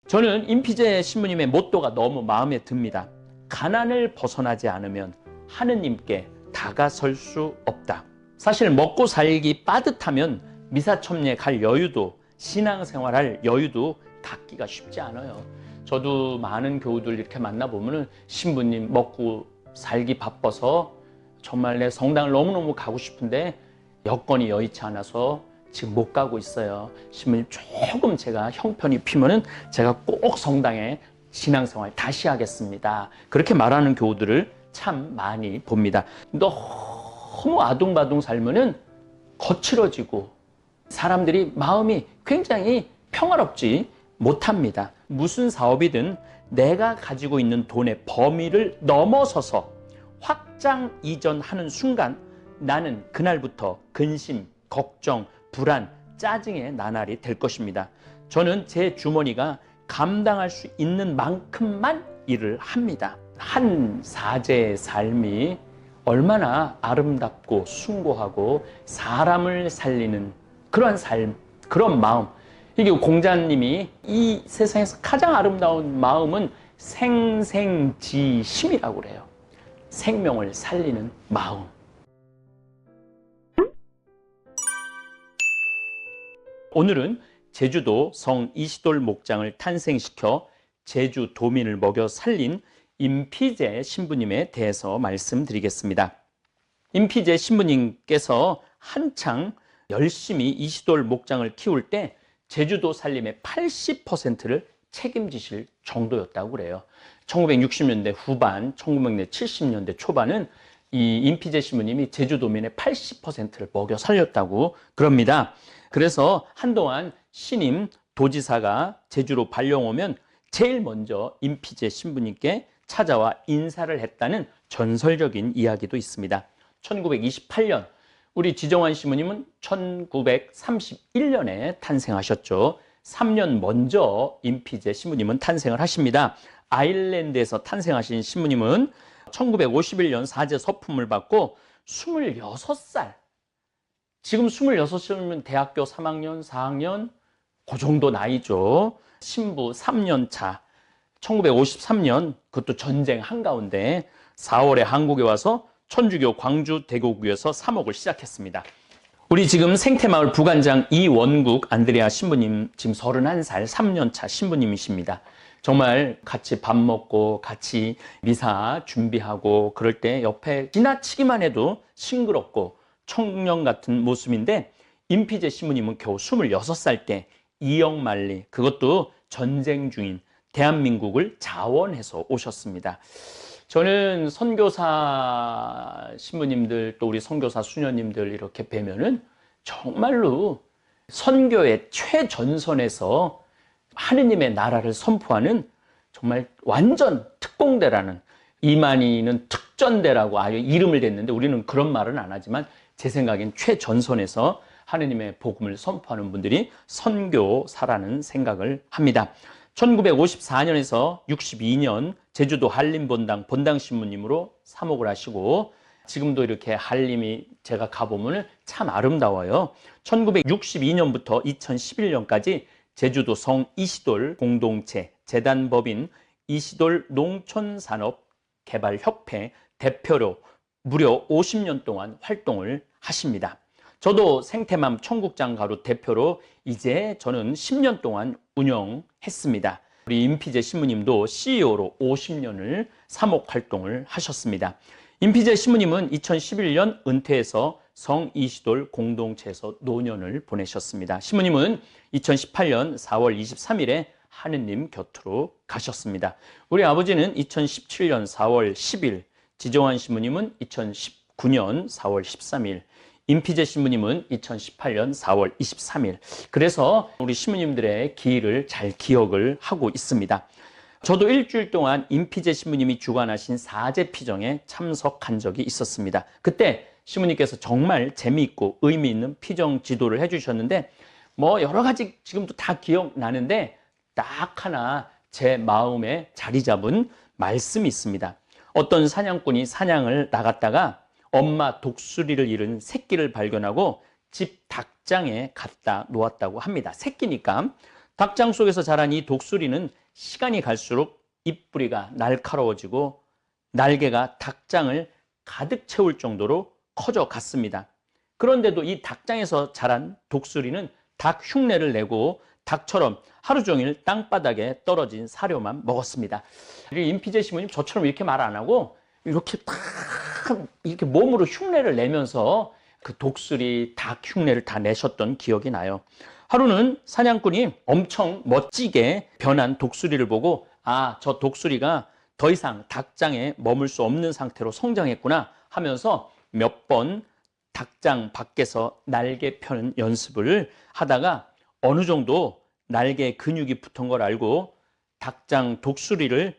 저는 임피제 신부님의 모토가 너무 마음에 듭니다. 가난을 벗어나지 않으면 하느님께 다가설 수 없다. 사실 먹고 살기 빠듯하면 미사천리에 갈 여유도, 신앙생활할 여유도 갖기가 쉽지 않아요. 저도 많은 교우들 이렇게 만나보면 신부님 먹고 살기 바빠서 정말 내 성당을 너무너무 가고 싶은데 여건이 여의치 않아서 지금 못 가고 있어요. 신부님 조금 제가 형편이 피면은 제가 꼭 성당에 신앙생활 다시 하겠습니다. 그렇게 말하는 교우들을 참 많이 봅니다. 너무 아둥바둥 살면은 거칠어지고 사람들이 마음이 굉장히 평화롭지 못합니다. 무슨 사업이든 내가 가지고 있는 돈의 범위를 넘어서서 확장 이전하는 순간 나는 그날부터 근심, 걱정, 불안, 짜증의 나날이 될 것입니다. 저는 제 주머니가 감당할 수 있는 만큼만 일을 합니다. 한 사제의 삶이 얼마나 아름답고 숭고하고 사람을 살리는 그런 삶, 그런 마음. 이게 공자님이 이 세상에서 가장 아름다운 마음은 생생지심이라고 그래요. 생명을 살리는 마음. 오늘은 제주도 성 이시돌 목장을 탄생시켜 제주 도민을 먹여 살린 임피제 신부님에 대해서 말씀드리겠습니다. 임피제 신부님께서 한창 열심히 이시돌 목장을 키울 때 제주도 살림의 80%를 책임지실 정도였다고 그래요. 1960년대 후반, 1970년대 초반은 이 임피제 신부님이 제주도민의 80%를 먹여 살렸다고 그럽니다. 그래서 한동안 신임 도지사가 제주로 발령 오면 제일 먼저 임피제 신부님께 찾아와 인사를 했다는 전설적인 이야기도 있습니다. 1928년 우리 지정환 신부님은 1931년에 탄생하셨죠. 3년 먼저 임피제 신부님은 탄생을 하십니다. 아일랜드에서 탄생하신 신부님은 1951년 사제 서품을 받고 26살, 지금 26이면 대학교 3학년, 4학년 그 정도 나이죠. 신부 3년 차, 1953년 그것도 전쟁 한가운데 4월에 한국에 와서 천주교 광주 대교구에서 사목을 시작했습니다. 우리 지금 생태마을 부관장 이원국 안드레아 신부님 지금 31살 3년 차 신부님이십니다. 정말 같이 밥 먹고 같이 미사 준비하고 그럴 때 옆에 지나치기만 해도 싱그럽고 청년 같은 모습인데 임피제 신부님은 겨우 26살 때 이영만리, 그것도 전쟁 중인 대한민국을 자원해서 오셨습니다. 저는 선교사 신부님들 또 우리 선교사 수녀님들 이렇게 뵈면은 정말로 선교의 최전선에서 하느님의 나라를 선포하는 정말 완전 특공대라는, 이만희는 특전대라고 아예 이름을 댔는데 우리는 그런 말은 안 하지만 제 생각엔 최전선에서 하느님의 복음을 선포하는 분들이 선교사라는 생각을 합니다. 1954년에서 62년 제주도 한림본당 본당 신부님으로 사목을 하시고 지금도 이렇게 한림이 제가 가보면 참 아름다워요. 1962년부터 2011년까지 제주도 성 이시돌 공동체 재단법인 이시돌 농촌산업개발협회 대표로 무려 50년 동안 활동을 하십니다. 저도 생태맘 청국장가루 대표로 이제 저는 10년 동안 운영했습니다. 우리 임피제 신부님도 CEO로 50년을 사목 활동을 하셨습니다. 임피제 신부님은 2011년 은퇴해서 성 이시돌 공동체에서 노년을 보내셨습니다. 신부님은 2018년 4월 23일에 하느님 곁으로 가셨습니다. 우리 아버지는 2017년 4월 10일, 지정환 신부님은 2019년 4월 13일, 임피제 신부님은 2018년 4월 23일. 그래서 우리 신부님들의 기일을 잘 기억을 하고 있습니다. 저도 일주일 동안 임피제 신부님이 주관하신 사제 피정에 참석한 적이 있었습니다. 그때 신부님께서 정말 재미있고 의미 있는 피정 지도를 해주셨는데 뭐 여러 가지 지금도 다 기억나는데 딱 하나 제 마음에 자리 잡은 말씀이 있습니다. 어떤 사냥꾼이 사냥을 나갔다가 엄마 독수리를 잃은 새끼를 발견하고 집 닭장에 갖다 놓았다고 합니다. 새끼니까 닭장 속에서 자란 이 독수리는 시간이 갈수록 잎뿌리가 날카로워지고 날개가 닭장을 가득 채울 정도로 커져갔습니다. 그런데도 이 닭장에서 자란 독수리는 닭 흉내를 내고 닭처럼 하루 종일 땅바닥에 떨어진 사료만 먹었습니다. 임피제 신부님 저처럼 이렇게 말 안 하고 이렇게 딱 이렇게 몸으로 흉내를 내면서 그 독수리, 닭 흉내를 다 내셨던 기억이 나요. 하루는 사냥꾼이 엄청 멋지게 변한 독수리를 보고 아, 저 독수리가 더 이상 닭장에 머물 수 없는 상태로 성장했구나 하면서 몇 번 닭장 밖에서 날개 펴는 연습을 하다가 어느 정도 날개에 근육이 붙은 걸 알고 닭장 독수리를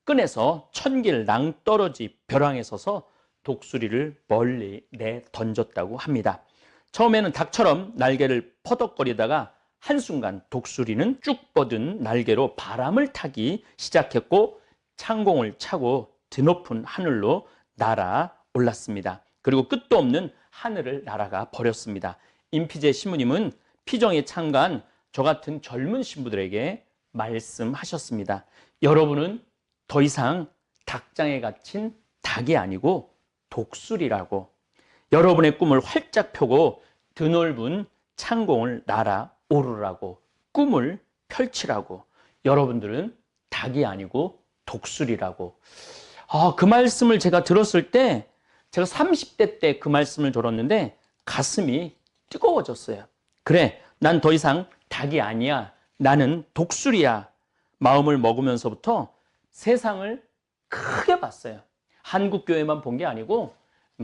꺼내서 천길 낭떠러지 벼랑에 서서 독수리를 멀리 내 던졌다고 합니다. 처음에는 닭처럼 날개를 퍼덕거리다가 한순간 독수리는 쭉 뻗은 날개로 바람을 타기 시작했고 창공을 차고 드높은 하늘로 날아 올랐습니다. 그리고 끝도 없는 하늘을 날아가 버렸습니다. 임피제 신부님은 피정에 참가한 저 같은 젊은 신부들에게 말씀하셨습니다. 여러분은 더 이상 닭장에 갇힌 닭이 아니고 독수리라고. 여러분의 꿈을 활짝 펴고 드넓은 창공을 날아 오르라고. 꿈을 펼치라고. 여러분들은 닭이 아니고 독수리라고. 그 말씀을 제가 들었을 때 제가 30대 때 그 말씀을 들었는데 가슴이 뜨거워졌어요. 그래, 난 더 이상 닭이 아니야. 나는 독수리야. 마음을 먹으면서부터 세상을 크게 봤어요. 한국 교회만 본 게 아니고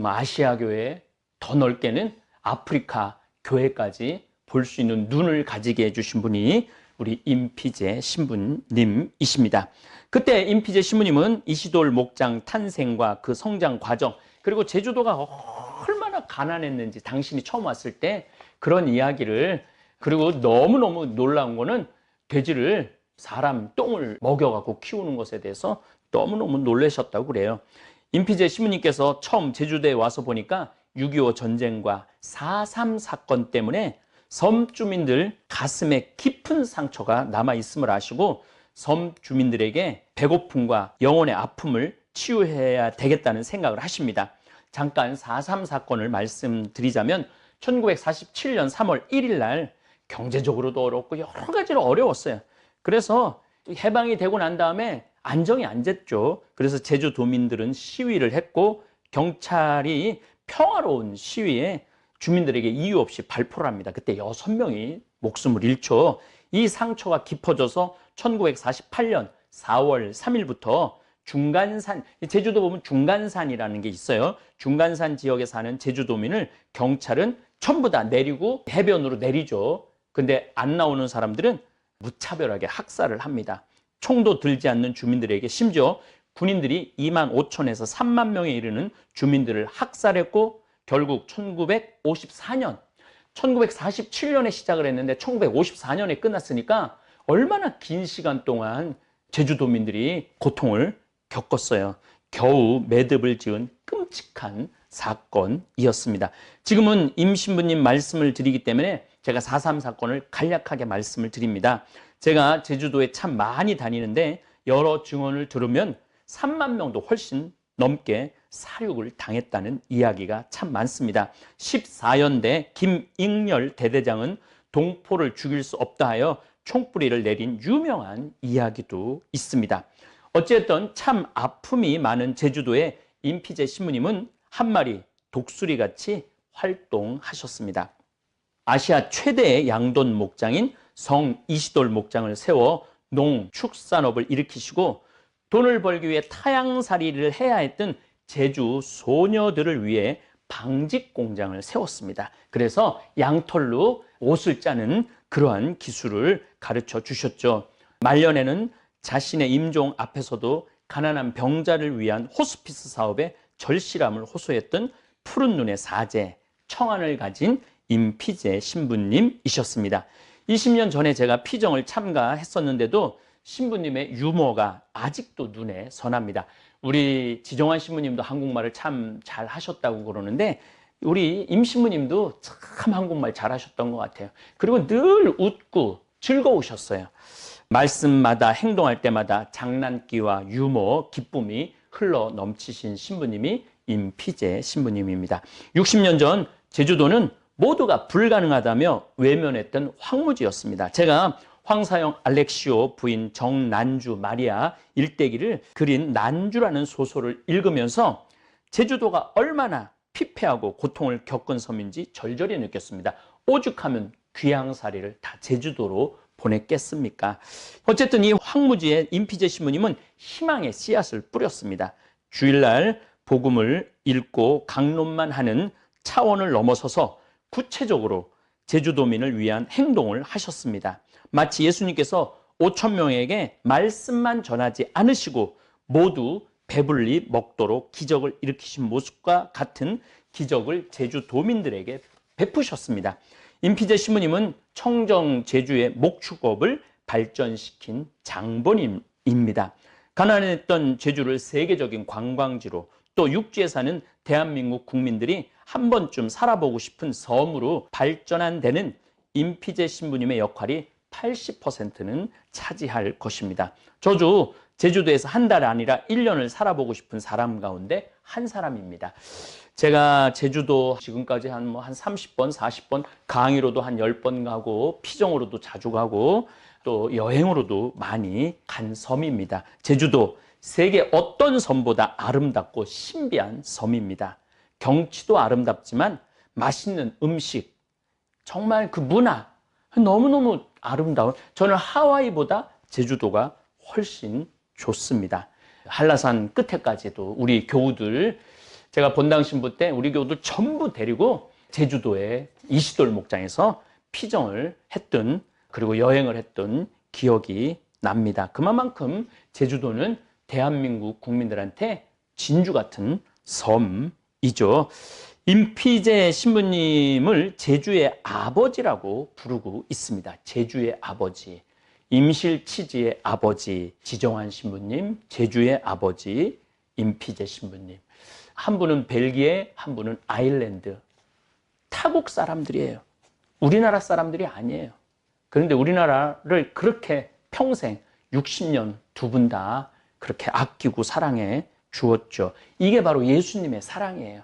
아시아 교회, 더 넓게는 아프리카 교회까지 볼 수 있는 눈을 가지게 해주신 분이 우리 임피제 신부님이십니다. 그때 임피제 신부님은 이시돌 목장 탄생과 그 성장 과정, 그리고 제주도가 얼마나 가난했는지 당신이 처음 왔을 때 그런 이야기를, 그리고 너무너무 놀라운 거는 돼지를 사람 똥을 먹여갖고 키우는 것에 대해서 너무너무 놀라셨다고 그래요. 임피제 신부님께서 처음 제주도에 와서 보니까 6.25 전쟁과 4.3 사건 때문에 섬 주민들 가슴에 깊은 상처가 남아있음을 아시고 섬 주민들에게 배고픔과 영혼의 아픔을 치유해야 되겠다는 생각을 하십니다. 잠깐 4.3 사건을 말씀드리자면 1947년 3월 1일 날 경제적으로도 어렵고 여러 가지로 어려웠어요. 그래서 해방이 되고 난 다음에 안정이 안 됐죠. 그래서 제주도민들은 시위를 했고 경찰이 평화로운 시위에 주민들에게 이유 없이 발포를 합니다. 그때 6명이 목숨을 잃죠. 이 상처가 깊어져서 1948년 4월 3일부터 중간산, 제주도 보면 중간산이라는 게 있어요. 중간산 지역에 사는 제주도민을 경찰은 전부 다 내리고 해변으로 내리죠. 근데 안 나오는 사람들은 무차별하게 학살을 합니다. 총도 들지 않는 주민들에게 심지어 군인들이 2만 5천에서 3만 명에 이르는 주민들을 학살했고 결국 1947년에 시작을 했는데 1954년에 끝났으니까 얼마나 긴 시간 동안 제주도민들이 고통을 겪었어요. 겨우 매듭을 지은 끔찍한 사건이었습니다. 지금은 임 신부님 말씀을 드리기 때문에 제가 4.3 사건을 간략하게 말씀을 드립니다. 제가 제주도에 참 많이 다니는데 여러 증언을 들으면 3만 명도 훨씬 넘게 사륙을 당했다는 이야기가 참 많습니다. 14연대 김익렬 대대장은 동포를 죽일 수 없다 하여 총뿌리를 내린 유명한 이야기도 있습니다. 어쨌든 참 아픔이 많은 제주도의 임피제 신부님은 한 마리 독수리같이 활동하셨습니다. 아시아 최대의 양돈 목장인 성 이시돌 목장을 세워 농축산업을 일으키시고 돈을 벌기 위해 타양살이를 해야 했던 제주 소녀들을 위해 방직 공장을 세웠습니다. 그래서 양털로 옷을 짜는 그러한 기술을 가르쳐 주셨죠. 말년에는 자신의 임종 앞에서도 가난한 병자를 위한 호스피스 사업에 절실함을 호소했던 푸른 눈의 사제, 청안을 가진 임피제 신부님이셨습니다. 20년 전에 제가 피정을 참가했었는데도 신부님의 유머가 아직도 눈에 선합니다. 우리 지정환 신부님도 한국말을 참 잘 하셨다고 그러는데 우리 임 신부님도 참 한국말 잘 하셨던 것 같아요. 그리고 늘 웃고 즐거우셨어요. 말씀마다 행동할 때마다 장난기와 유머, 기쁨이 흘러 넘치신 신부님이 임피제 신부님입니다. 60년 전 제주도는 모두가 불가능하다며 외면했던 황무지였습니다. 제가 황사영 알렉시오 부인 정난주 마리아 일대기를 그린 난주라는 소설을 읽으면서 제주도가 얼마나 피폐하고 고통을 겪은 섬인지 절절히 느꼈습니다. 오죽하면 귀향살이를 다 제주도로 보냈겠습니까? 어쨌든 이 황무지의 임피제 신부님은 희망의 씨앗을 뿌렸습니다. 주일날 복음을 읽고 강론만 하는 차원을 넘어서서 구체적으로 제주도민을 위한 행동을 하셨습니다. 마치 예수님께서 5천 명에게 말씀만 전하지 않으시고 모두 배불리 먹도록 기적을 일으키신 모습과 같은 기적을 제주도민들에게 베푸셨습니다. 임피제 신부님은 청정 제주의 목축업을 발전시킨 장본인입니다. 가난했던 제주를 세계적인 관광지로 또 육지에 사는 대한민국 국민들이 한 번쯤 살아보고 싶은 섬으로 발전한 데는 임피제 신부님의 역할이 80%는 차지할 것입니다. 저도 제주도에서 한 달 아니라 1년을 살아보고 싶은 사람 가운데 한 사람입니다. 제가 제주도 지금까지 한 30번, 40번, 강의로도 한 10번 가고 피정으로도 자주 가고 또 여행으로도 많이 간 섬입니다. 제주도 세계 어떤 섬보다 아름답고 신비한 섬입니다. 경치도 아름답지만 맛있는 음식, 정말 그 문화 너무너무 아름다운, 저는 하와이보다 제주도가 훨씬 좋습니다. 한라산 끝에까지도 우리 교우들, 제가 본당 신부 때 우리 교우들 전부 데리고 제주도의 이시돌 목장에서 피정을 했던, 그리고 여행을 했던 기억이 납니다. 그만큼 제주도는 대한민국 국민들한테 진주 같은 섬이죠. 임피제 신부님을 제주의 아버지라고 부르고 있습니다. 제주의 아버지, 임실치지의 아버지 지정환 신부님, 제주의 아버지 임피제 신부님. 한 분은 벨기에, 한 분은 아일랜드. 타국 사람들이에요. 우리나라 사람들이 아니에요. 그런데 우리나라를 그렇게 평생 60년 두 분 다 그렇게 아끼고 사랑해 주었죠. 이게 바로 예수님의 사랑이에요.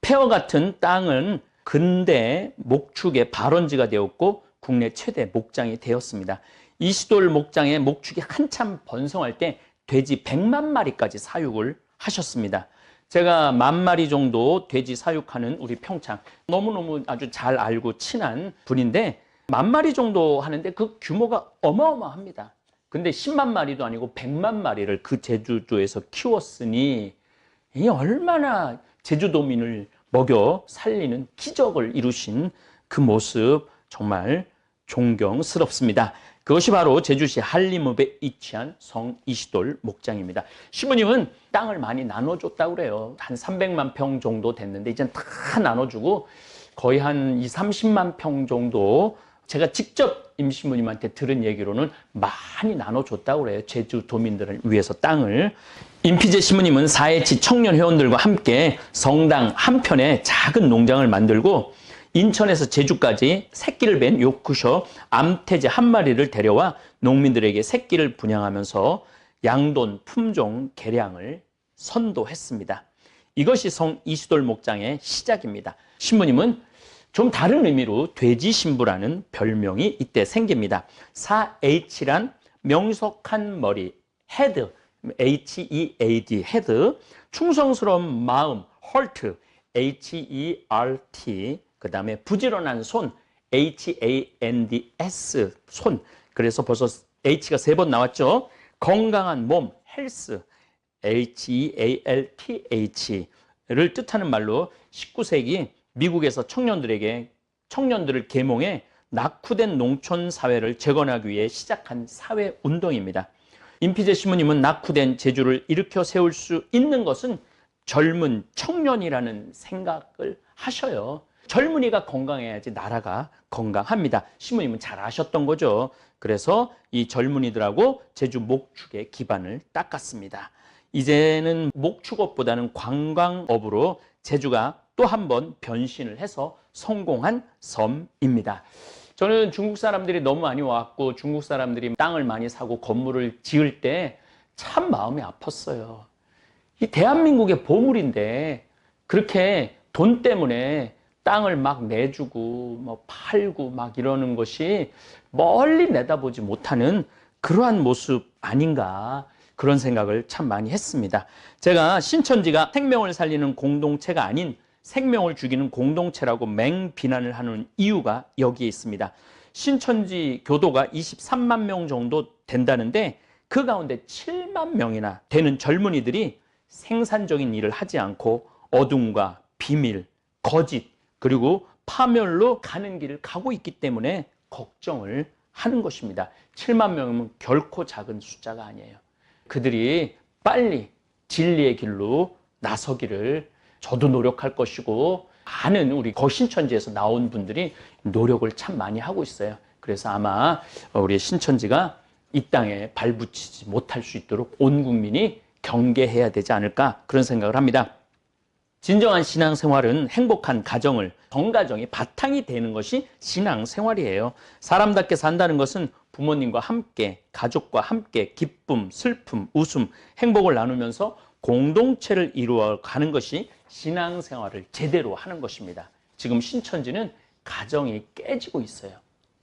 폐허 같은 땅은 근대 목축의 발원지가 되었고 국내 최대 목장이 되었습니다. 이시돌 목장의 목축이 한참 번성할 때 돼지 100만 마리까지 사육을 하셨습니다. 제가 10,000마리 정도 돼지 사육하는 우리 평창, 너무너무 아주 잘 알고 친한 분인데 10,000마리 정도 하는데 그 규모가 어마어마합니다. 근데 10만 마리도 아니고 100만 마리를 그 제주도에서 키웠으니 이 얼마나 제주도민을 먹여 살리는 기적을 이루신 그 모습 정말 존경스럽습니다. 그것이 바로 제주시 한림읍에 위치한 성 이시돌 목장입니다. 신부님은 땅을 많이 나눠줬다고 그래요. 한 300만 평 정도 됐는데 이젠 다 나눠주고 거의 한 30만 평 정도, 제가 직접 임신부님한테 들은 얘기로는 많이 나눠줬다고 그래요. 제주도민들을 위해서 땅을. 임피제 신부님은 4.27 청년 회원들과 함께 성당 한편에 작은 농장을 만들고 인천에서 제주까지 새끼를 뵌 요크셔 암태제 한 마리를 데려와 농민들에게 새끼를 분양하면서 양돈 품종 개량을 선도했습니다. 이것이 성 이시돌 목장의 시작입니다. 신부님은 좀 다른 의미로 돼지 신부라는 별명이 이때 생깁니다. 4H란 명석한 머리, 헤드, H-E-A-D, 헤드, 충성스러운 마음, heart, H-E-R-T, 그 다음에 부지런한 손, H-A-N-D-S, 손. 그래서 벌써 H가 3번 나왔죠. 건강한 몸, health, H-E-A-L-T-H를 뜻하는 말로 19세기 미국에서 청년들을 계몽해 낙후된 농촌 사회를 재건하기 위해 시작한 사회 운동입니다. 임피제 신부님은 낙후된 제주를 일으켜 세울 수 있는 것은 젊은 청년이라는 생각을 하셔요. 젊은이가 건강해야지 나라가 건강합니다. 신부님은 잘 아셨던 거죠. 그래서 이 젊은이들하고 제주 목축의 기반을 닦았습니다. 이제는 목축업보다는 관광업으로 제주가 또 한 번 변신을 해서 성공한 섬입니다. 저는 중국 사람들이 너무 많이 왔고 중국 사람들이 땅을 많이 사고 건물을 지을 때 참 마음이 아팠어요. 이 대한민국의 보물인데 그렇게 돈 때문에 땅을 막 내주고 뭐 팔고 막 이러는 것이 멀리 내다보지 못하는 그러한 모습 아닌가, 그런 생각을 참 많이 했습니다. 제가 신천지가 생명을 살리는 공동체가 아닌 생명을 죽이는 공동체라고 맹비난을 하는 이유가 여기에 있습니다. 신천지 교도가 23만 명 정도 된다는데 그 가운데 7만 명이나 되는 젊은이들이 생산적인 일을 하지 않고 어둠과 비밀, 거짓, 그리고 파멸로 가는 길을 가고 있기 때문에 걱정을 하는 것입니다. 7만 명이면 결코 작은 숫자가 아니에요. 그들이 빨리 진리의 길로 나서기를 저도 노력할 것이고 많은 우리 거신천지에서 나온 분들이 노력을 참 많이 하고 있어요. 그래서 아마 우리 신천지가 이 땅에 발붙이지 못할 수 있도록 온 국민이 경계해야 되지 않을까, 그런 생각을 합니다. 진정한 신앙생활은 행복한 가정을, 정가정이 바탕이 되는 것이 신앙생활이에요. 사람답게 산다는 것은 부모님과 함께, 가족과 함께 기쁨, 슬픔, 웃음, 행복을 나누면서 공동체를 이루어가는 것이 신앙생활을 제대로 하는 것입니다. 지금 신천지는 가정이 깨지고 있어요.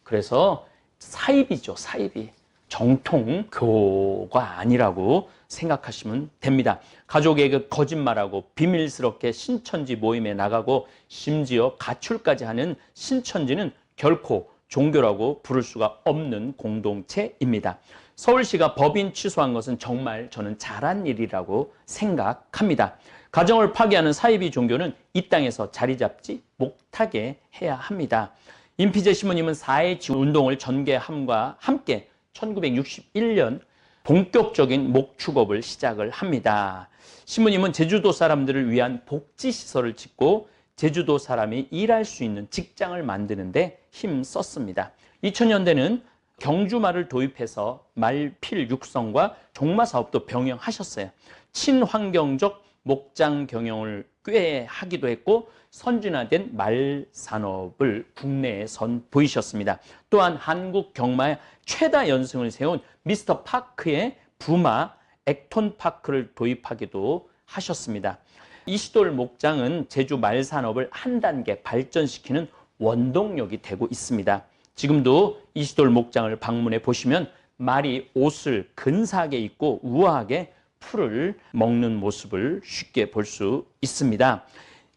그래서 사입이죠, 사입이. 정통교가 아니라고 생각하시면 됩니다. 가족에게 거짓말하고 비밀스럽게 신천지 모임에 나가고 심지어 가출까지 하는 신천지는 결코 종교라고 부를 수가 없는 공동체입니다. 서울시가 법인 취소한 것은 정말 저는 잘한 일이라고 생각합니다. 가정을 파괴하는 사이비 종교는 이 땅에서 자리 잡지 못하게 해야 합니다. 임피제 신부님은 4.27 운동을 전개함과 함께 1961년 본격적인 목축업을 시작을 합니다. 신부님은 제주도 사람들을 위한 복지시설을 짓고 제주도 사람이 일할 수 있는 직장을 만드는데 힘썼습니다. 2000년대는 경주말을 도입해서 말필 육성과 종마 사업도 병행하셨어요. 친환경적 목장 경영을 꽤 하기도 했고 선진화된 말 산업을 국내에 선보이셨습니다. 또한 한국 경마의 최다 연승을 세운 미스터 파크의 부마 액톤 파크를 도입하기도 하셨습니다. 이시돌 목장은 제주 말 산업을 한 단계 발전시키는 원동력이 되고 있습니다. 지금도 이시돌 목장을 방문해 보시면 말이 옷을 근사하게 입고 우아하게 풀을 먹는 모습을 쉽게 볼 수 있습니다.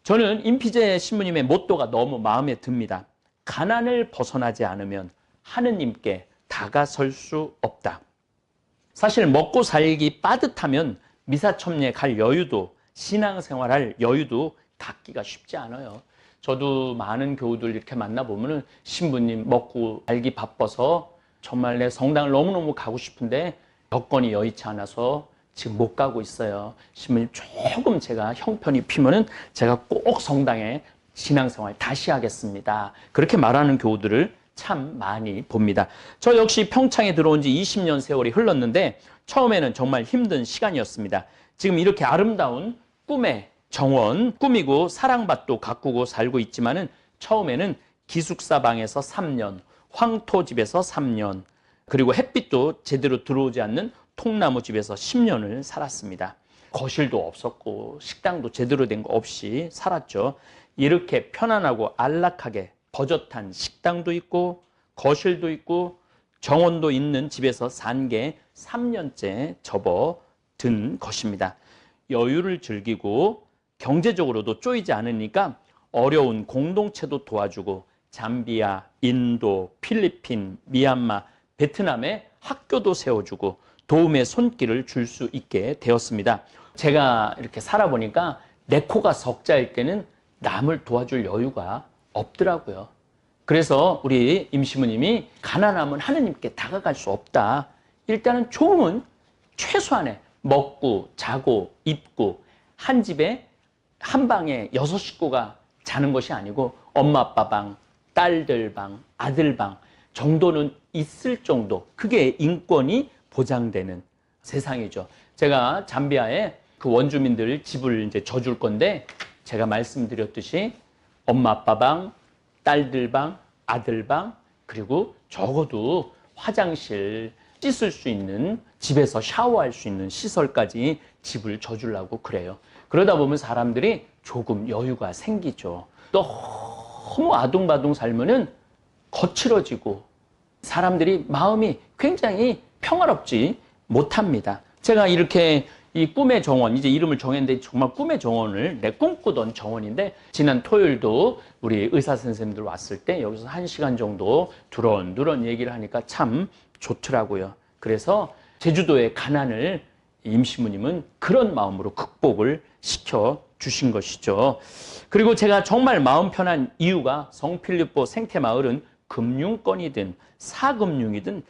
저는 임피제 신부님의 모토가 너무 마음에 듭니다. 가난을 벗어나지 않으면 하느님께 다가설 수 없다. 사실 먹고 살기 빠듯하면 미사천리에 갈 여유도, 신앙생활할 여유도 갖기가 쉽지 않아요. 저도 많은 교우들 이렇게 만나보면 신부님 먹고 살기 바빠서 정말 내 성당을 너무너무 가고 싶은데 여건이 여의치 않아서 지금 못 가고 있어요. 신부님 조금 제가 형편이 피면은 제가 꼭 성당에 신앙생활 다시 하겠습니다. 그렇게 말하는 교우들을 참 많이 봅니다. 저 역시 평창에 들어온 지 20년 세월이 흘렀는데 처음에는 정말 힘든 시간이었습니다. 지금 이렇게 아름다운 꿈의 정원 꾸미고 사랑밭도 가꾸고 살고 있지만은 처음에는 기숙사 방에서 3년, 황토집에서 3년, 그리고 햇빛도 제대로 들어오지 않는 통나무 집에서 10년을 살았습니다. 거실도 없었고 식당도 제대로 된 거 없이 살았죠. 이렇게 편안하고 안락하게 버젓한 식당도 있고 거실도 있고 정원도 있는 집에서 산 게 3년째 접어든 것입니다. 여유를 즐기고 경제적으로도 쪼이지 않으니까 어려운 공동체도 도와주고 잠비아, 인도, 필리핀, 미얀마, 베트남에 학교도 세워주고 도움의 손길을 줄 수 있게 되었습니다. 제가 이렇게 살아보니까 내 코가 석자일 때는 남을 도와줄 여유가 없더라고요. 그래서 우리 임시무님이 가난하면 하느님께 다가갈 수 없다. 일단은 조금은 최소한의 먹고 자고 입고 한 집에 한 방에 6식구가 자는 것이 아니고 엄마 아빠 방, 딸들 방, 아들 방 정도는 있을 정도, 그게 인권이 보장되는 세상이죠. 제가 잠비아에 그 원주민들 집을 이제 져줄 건데 제가 말씀드렸듯이 엄마 아빠 방, 딸들 방, 아들 방 그리고 적어도 화장실, 씻을 수 있는, 집에서 샤워할 수 있는 시설까지 집을 져주려고 그래요. 그러다 보면 사람들이 조금 여유가 생기죠. 너무 아둥바둥 살면은 거칠어지고 사람들이 마음이 굉장히 평화롭지 못합니다. 제가 이렇게 이 꿈의 정원, 이제 이름을 정했는데 정말 꿈의 정원을 내 꿈꾸던 정원인데, 지난 토요일도 우리 의사 선생님들 왔을 때 여기서 1시간 정도 두런두런 얘기를 하니까 참 좋더라고요. 그래서 제주도의 가난을 임신부님은 그런 마음으로 극복을 시켜 주신 것이죠. 그리고 제가 정말 마음 편한 이유가, 성필리포 생태마을은 금융권이든 사금융이든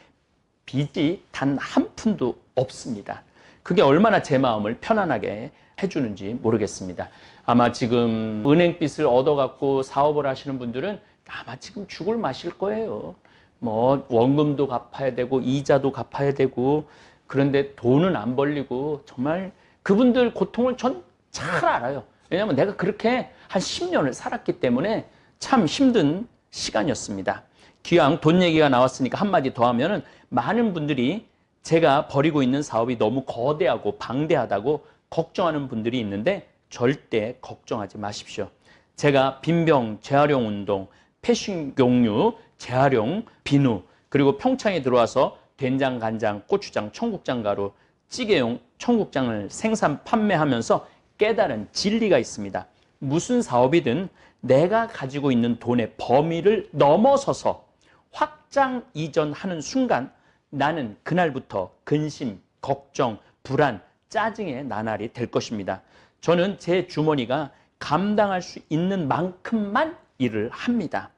빚이 단 한 푼도 없습니다. 그게 얼마나 제 마음을 편안하게 해주는지 모르겠습니다. 아마 지금 은행빚을 얻어갖고 사업을 하시는 분들은 아마 지금 죽을 맛일 거예요. 뭐 원금도 갚아야 되고 이자도 갚아야 되고, 그런데 돈은 안 벌리고, 정말 그분들 고통을 전 잘 알아요. 왜냐하면 내가 그렇게 한 10년을 살았기 때문에 참 힘든 시간이었습니다. 기왕 돈 얘기가 나왔으니까 한마디 더 하면은, 많은 분들이 제가 벌이고 있는 사업이 너무 거대하고 방대하다고 걱정하는 분들이 있는데 절대 걱정하지 마십시오. 제가 빈병 재활용 운동, 폐식용유 재활용 비누, 그리고 평창에 들어와서 된장, 간장, 고추장, 청국장 가루, 찌개용 청국장을 생산 판매하면서 깨달은 진리가 있습니다. 무슨 사업이든 내가 가지고 있는 돈의 범위를 넘어서서 확장 이전하는 순간 나는 그날부터 근심, 걱정, 불안, 짜증의 나날이 될 것입니다. 저는 제 주머니가 감당할 수 있는 만큼만 일을 합니다.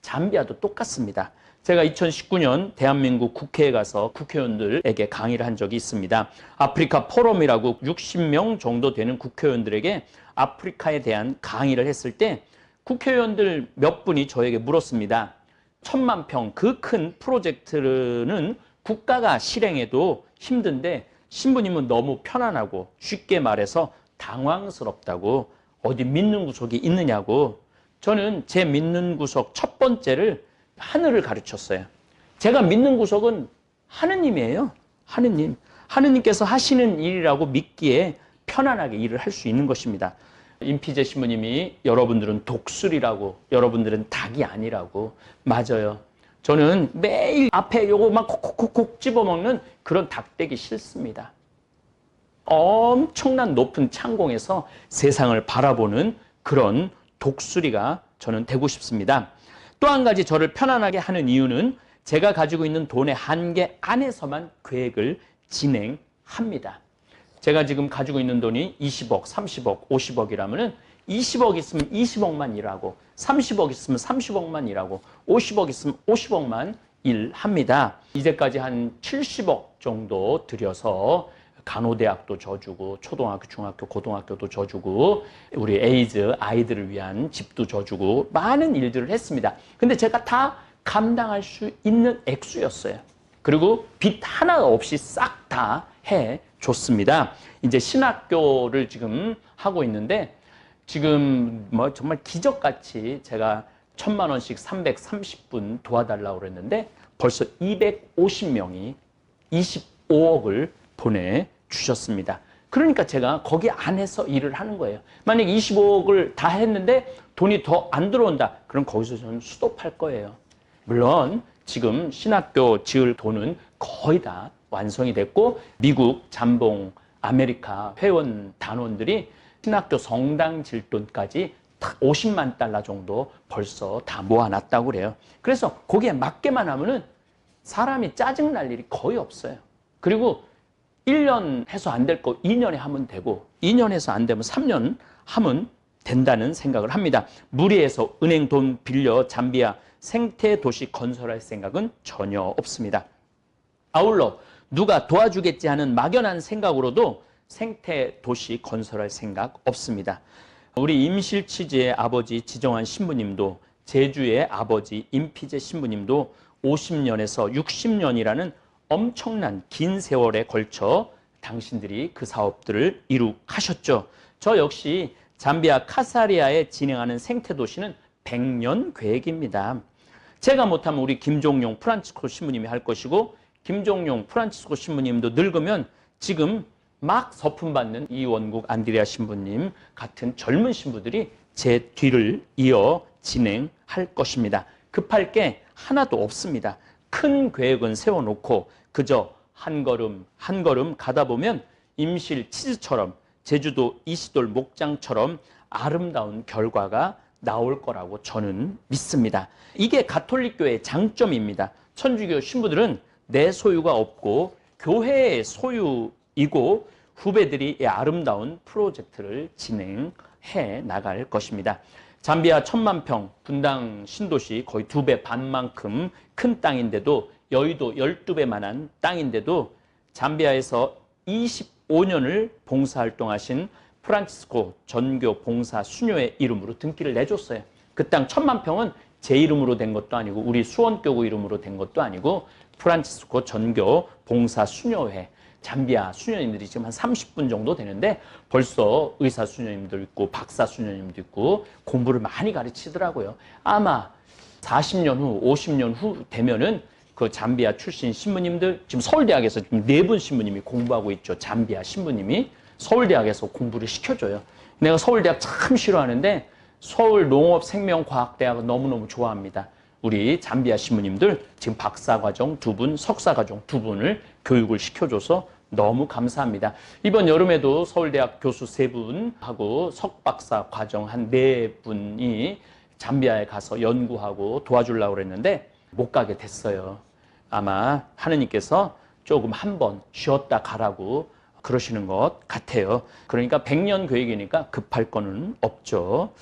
잠비아도 똑같습니다. 제가 2019년 대한민국 국회에 가서 국회의원들에게 강의를 한 적이 있습니다. 아프리카 포럼이라고 60명 정도 되는 국회의원들에게 아프리카에 대한 강의를 했을 때 국회의원들 몇 분이 저에게 물었습니다. 1000만 평 그 큰 프로젝트는 국가가 실행해도 힘든데 신부님은 너무 편안하고, 쉽게 말해서 당황스럽다고, 어디 믿는 구석이 있느냐고. 저는 제 믿는 구석 첫 번째를 하늘을 가르쳤어요. 제가 믿는 구석은 하느님이에요. 하느님. 하느님께서 하시는 일이라고 믿기에 편안하게 일을 할 수 있는 것입니다. 임피제 신부님이 여러분들은 독수리라고, 여러분들은 닭이 아니라고. 맞아요. 저는 매일 앞에 요거 막 콕콕콕콕 집어먹는 그런 닭되기 싫습니다. 엄청난 높은 창공에서 세상을 바라보는 그런 독수리가 저는 되고 싶습니다. 또 한 가지 저를 편안하게 하는 이유는 제가 가지고 있는 돈의 한계 안에서만 계획을 진행합니다. 제가 지금 가지고 있는 돈이 20억, 30억, 50억이라면은 20억 있으면 20억만 일하고, 30억 있으면 30억만 일하고, 50억 있으면 50억만 일합니다. 이제까지 한 70억 정도 들여서 간호대학도 져주고, 초등학교, 중학교, 고등학교도 져주고, 우리 에이즈 아이들을 위한 집도 져주고, 많은 일들을 했습니다. 근데 제가 다 감당할 수 있는 액수였어요. 그리고 빚 하나 없이 싹 다 해줬습니다. 이제 신학교를 지금 하고 있는데, 지금 뭐 정말 기적같이 제가 1000만 원씩 330분 도와달라고 그랬는데 벌써 250명이 25억을 보내주셨습니다. 그러니까 제가 거기 안에서 일을 하는 거예요. 만약 25억을 다 했는데 돈이 더 안 들어온다, 그럼 거기서 저는 스톱할 거예요. 물론 지금 신학교 지을 돈은 거의 다 완성이 됐고, 미국, 잠봉, 아메리카 회원 단원들이 신학교 성당 질 돈까지 50만 달러 정도 벌써 다 모아놨다고 그래요. 그래서 거기에 맞게만 하면은 사람이 짜증날 일이 거의 없어요. 그리고 1년 해서 안 될 거 2년에 하면 되고, 2년 해서 안 되면 3년 하면 된다는 생각을 합니다. 무리해서 은행 돈 빌려 잠비아 생태 도시 건설할 생각은 전혀 없습니다. 아울러 누가 도와주겠지 하는 막연한 생각으로도 생태 도시 건설할 생각 없습니다. 우리 임실치즈의 아버지 지정환 신부님도, 제주의 아버지 임피제 신부님도 50년에서 60년이라는 엄청난 긴 세월에 걸쳐 당신들이 그 사업들을 이룩하셨죠. 저 역시 잠비아 카사리아에 진행하는 생태도시는 100년 계획입니다. 제가 못하면 우리 김종용 프란치스코 신부님이 할 것이고, 김종용 프란치스코 신부님도 늙으면 지금 막 서품 받는 이원국 안드레아 신부님 같은 젊은 신부들이 제 뒤를 이어 진행할 것입니다. 급할 게 하나도 없습니다. 큰 계획은 세워놓고 그저 한 걸음 한 걸음 가다 보면 임실 치즈처럼, 제주도 이시돌 목장처럼 아름다운 결과가 나올 거라고 저는 믿습니다. 이게 가톨릭교회의 장점입니다. 천주교 신부들은 내 소유가 없고 교회의 소유이고 후배들이 이 아름다운 프로젝트를 진행해 나갈 것입니다. 잠비아 1000만 평 분당 신도시 거의 2배 반만큼 큰 땅인데도, 여의도 12배만한 땅인데도 잠비아에서 25년을 봉사활동하신 프란치스코 전교 봉사 수녀의 이름으로 등기를 내줬어요. 그 땅 1000만 평은 제 이름으로 된 것도 아니고 우리 수원교구 이름으로 된 것도 아니고 프란치스코 전교 봉사 수녀회, 잠비아 수녀님들이 지금 한 30분 정도 되는데 벌써 의사 수녀님도 있고 박사 수녀님도 있고 공부를 많이 가르치더라고요. 아마 40년 후, 50년 후 되면은 그 잠비아 출신 신부님들, 지금 서울대학에서 지금 4분 신부님이 공부하고 있죠. 잠비아 신부님이 서울대학에서 공부를 시켜줘요. 내가 서울대학 참 싫어하는데 서울농업생명과학대학은 너무너무 좋아합니다. 우리 잠비아 신부님들 지금 박사과정 2분, 석사과정 2분을 교육을 시켜줘서 너무 감사합니다. 이번 여름에도 서울대학 교수 3분하고 석박사 과정 한 4분이 잠비아에 가서 연구하고 도와주려고 그랬는데 못 가게 됐어요. 아마 하느님께서 조금 한번 쉬었다 가라고 그러시는 것 같아요. 그러니까 100년 계획이니까 급할 거는 없죠.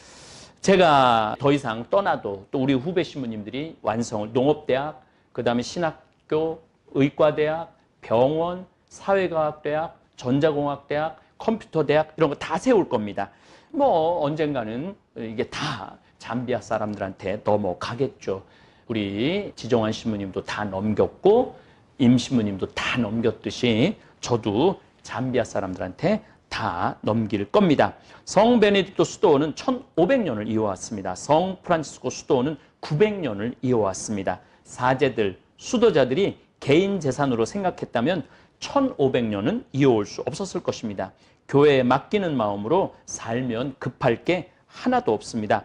제가 더 이상 떠나도 또 우리 후배 신부님들이 완성을, 농업대학, 그 다음에 신학교, 의과대학, 병원, 사회과학대학, 전자공학대학, 컴퓨터대학 이런 거 다 세울 겁니다. 뭐 언젠가는 이게 다 잠비아 사람들한테 넘어가겠죠. 우리 지정환 신부님도 다 넘겼고 임 신부님도 다 넘겼듯이 저도 잠비아 사람들한테 다 넘길 겁니다. 성 베네딕토 수도원은 1500년을 이어왔습니다. 성 프란치스코 수도원은 900년을 이어왔습니다. 사제들, 수도자들이 개인 재산으로 생각했다면 1500년은 이어올 수 없었을 것입니다. 교회에 맡기는 마음으로 살면 급할 게 하나도 없습니다.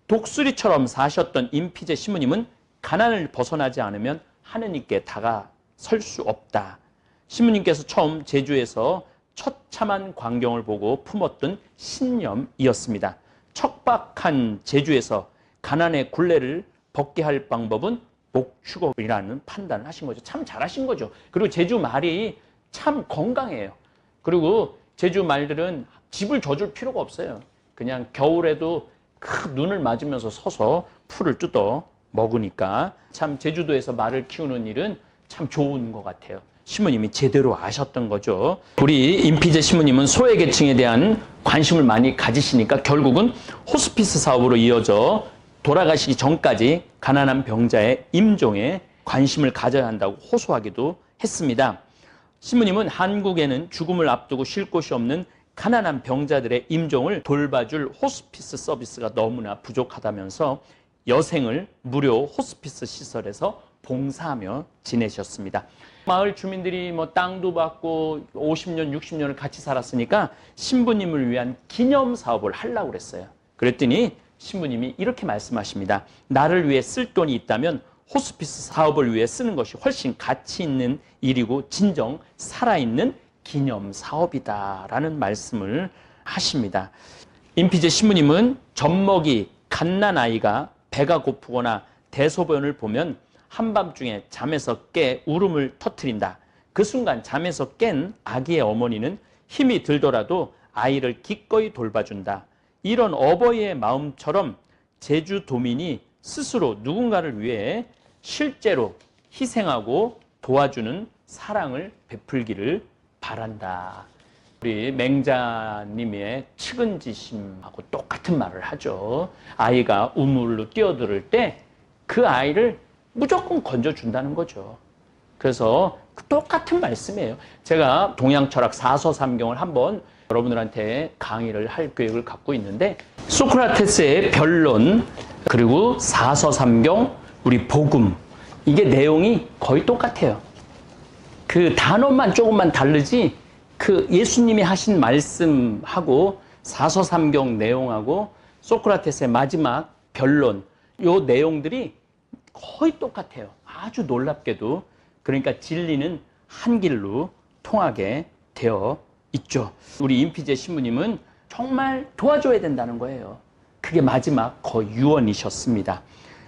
독수리처럼 사셨던 임피제 신부님은 가난을 벗어나지 않으면 하느님께 다가설 수 없다. 신부님께서 처음 제주에서 처참한 광경을 보고 품었던 신념이었습니다. 척박한 제주에서 가난의 굴레를 벗게 할 방법은 목축업이라는 판단을 하신 거죠. 참 잘하신 거죠. 그리고 제주 말이 참 건강해요. 그리고 제주 말들은 집을 져줄 필요가 없어요. 그냥 겨울에도 큰 눈을 맞으면서 서서 풀을 뜯어 먹으니까 참 제주도에서 말을 키우는 일은 참 좋은 것 같아요. 신부님이 제대로 아셨던 거죠. 우리 임피제 신부님은 소외계층에 대한 관심을 많이 가지시니까 결국은 호스피스 사업으로 이어져 돌아가시기 전까지 가난한 병자의 임종에 관심을 가져야 한다고 호소하기도 했습니다. 신부님은 한국에는 죽음을 앞두고 쉴 곳이 없는 가난한 병자들의 임종을 돌봐줄 호스피스 서비스가 너무나 부족하다면서 여생을 무료 호스피스 시설에서 봉사하며 지내셨습니다. 마을 주민들이 뭐 땅도 받고 50년, 60년을 같이 살았으니까 신부님을 위한 기념 사업을 하려고 그랬어요. 그랬더니 신부님이 이렇게 말씀하십니다. 나를 위해 쓸 돈이 있다면 호스피스 사업을 위해 쓰는 것이 훨씬 가치 있는 일이고 진정 살아있는 기념 사업이다라는 말씀을 하십니다. 임피제 신부님은 젖먹이 갓난아이가 배가 고프거나 대소변을 보면 한밤중에 잠에서 깨 울음을 터뜨린다. 그 순간 잠에서 깬 아기의 어머니는 힘이 들더라도 아이를 기꺼이 돌봐준다. 이런 어버이의 마음처럼 제주도민이 스스로 누군가를 위해 실제로 희생하고 도와주는 사랑을 베풀기를 바란다. 우리 맹자님의 측은지심하고 똑같은 말을 하죠. 아이가 우물로 뛰어들을 때 그 아이를 무조건 건져준다는 거죠. 그래서 똑같은 말씀이에요. 제가 동양철학 사서삼경을 한번 여러분들한테 강의를 할 계획을 갖고 있는데 소크라테스의 변론, 그리고 사서삼경, 우리 복음, 이게 내용이 거의 똑같아요. 그 단어만 조금만 다르지 그 예수님이 하신 말씀하고 사서삼경 내용하고 소크라테스의 마지막 변론, 요 내용들이 거의 똑같아요. 아주 놀랍게도. 그러니까 진리는 한 길로 통하게 되어 있죠. 우리 임피제 신부님은 정말 도와줘야 된다는 거예요. 그게 마지막 유언이셨습니다.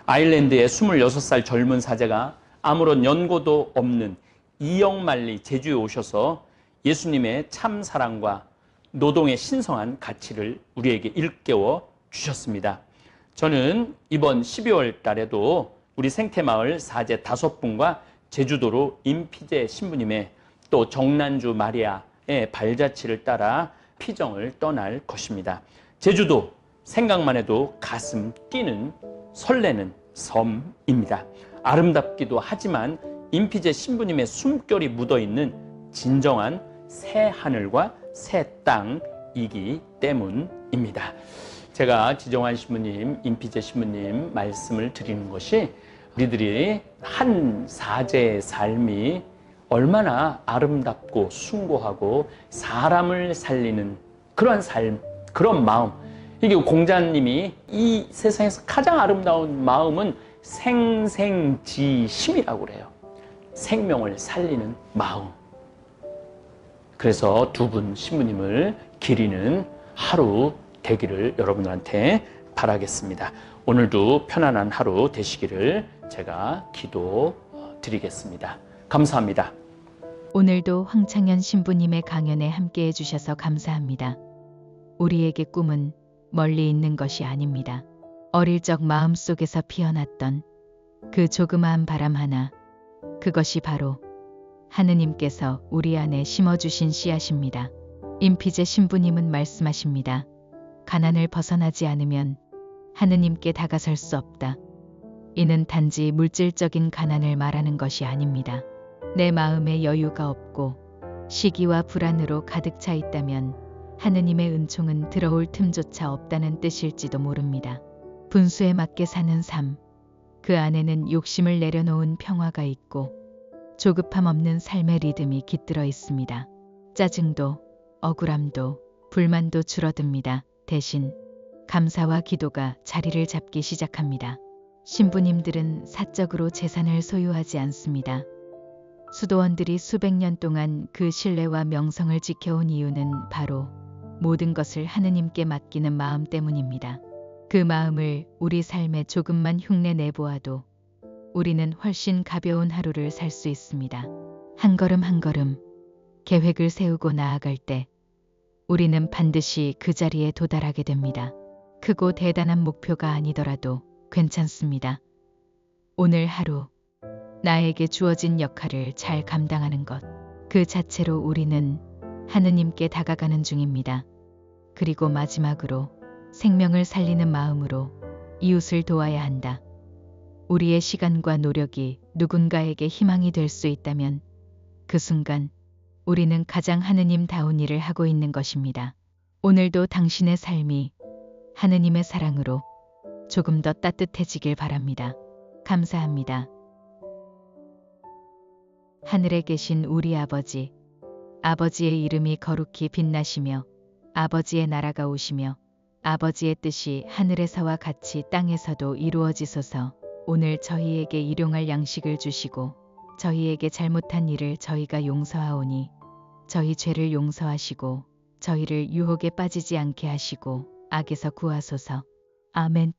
아일랜드의 26살 젊은 사제가 아무런 연고도 없는 이영만리 제주에 오셔서 예수님의 참 사랑과 노동의 신성한 가치를 우리에게 일깨워 주셨습니다. 저는 이번 12월 달에도 우리 생태마을 사제 5분과 제주도로 임피제 신부님의 또 정난주 마리아의 발자취를 따라 피정을 떠날 것입니다. 제주도 생각만 해도 가슴 뛰는 설레는 섬입니다. 아름답기도 하지만 임피제 신부님의 숨결이 묻어있는 진정한 새 하늘과 새 땅이기 때문입니다. 제가 지정환 신부님, 임피제 신부님 말씀을 드리는 것이 우리들이 한 사제의 삶이 얼마나 아름답고 숭고하고 사람을 살리는 그런 삶, 그런 마음. 이게 공자님이 이 세상에서 가장 아름다운 마음은 생생지심이라고 그래요. 생명을 살리는 마음. 그래서 두 분 신부님을 기리는 하루 되기를 여러분들한테 바라겠습니다. 오늘도 편안한 하루 되시기를 제가 기도드리겠습니다. 감사합니다. 오늘도 황창현 신부님의 강연에 함께 해주셔서 감사합니다. 우리에게 꿈은 멀리 있는 것이 아닙니다. 어릴 적 마음속에서 피어났던 그 조그마한 바람 하나, 그것이 바로 하느님께서 우리 안에 심어주신 씨앗입니다. 임피제 신부님은 말씀하십니다. 가난을 벗어나지 않으면 하느님께 다가설 수 없다. 이는 단지 물질적인 가난을 말하는 것이 아닙니다. 내 마음에 여유가 없고 시기와 불안으로 가득 차 있다면 하느님의 은총은 들어올 틈조차 없다는 뜻일지도 모릅니다. 분수에 맞게 사는 삶, 그 안에는 욕심을 내려놓은 평화가 있고 조급함 없는 삶의 리듬이 깃들어 있습니다. 짜증도 억울함도 불만도 줄어듭니다. 대신 감사와 기도가 자리를 잡기 시작합니다. 신부님들은 사적으로 재산을 소유하지 않습니다. 수도원들이 수백 년 동안 그 신뢰와 명성을 지켜온 이유는 바로 모든 것을 하느님께 맡기는 마음 때문입니다. 그 마음을 우리 삶에 조금만 흉내 내보아도 우리는 훨씬 가벼운 하루를 살 수 있습니다. 한 걸음 한 걸음 계획을 세우고 나아갈 때 우리는 반드시 그 자리에 도달하게 됩니다. 크고 대단한 목표가 아니더라도 괜찮습니다. 오늘 하루 나에게 주어진 역할을 잘 감당하는 것, 그 자체로 우리는 하느님께 다가가는 중입니다. 그리고 마지막으로 생명을 살리는 마음으로 이웃을 도와야 한다. 우리의 시간과 노력이 누군가에게 희망이 될 수 있다면 그 순간 우리는 가장 하느님다운 일을 하고 있는 것입니다. 오늘도 당신의 삶이 하느님의 사랑으로 조금 더 따뜻해지길 바랍니다. 감사합니다. 하늘에 계신 우리 아버지, 아버지의 이름이 거룩히 빛나시며 아버지의 나라가 오시며 아버지의 뜻이 하늘에서와 같이 땅에서도 이루어지소서. 오늘 저희에게 일용할 양식을 주시고 저희에게 잘못한 일을 저희가 용서하오니 저희 죄를 용서하시고 저희를 유혹에 빠지지 않게 하시고 악에서 구하소서. 아멘.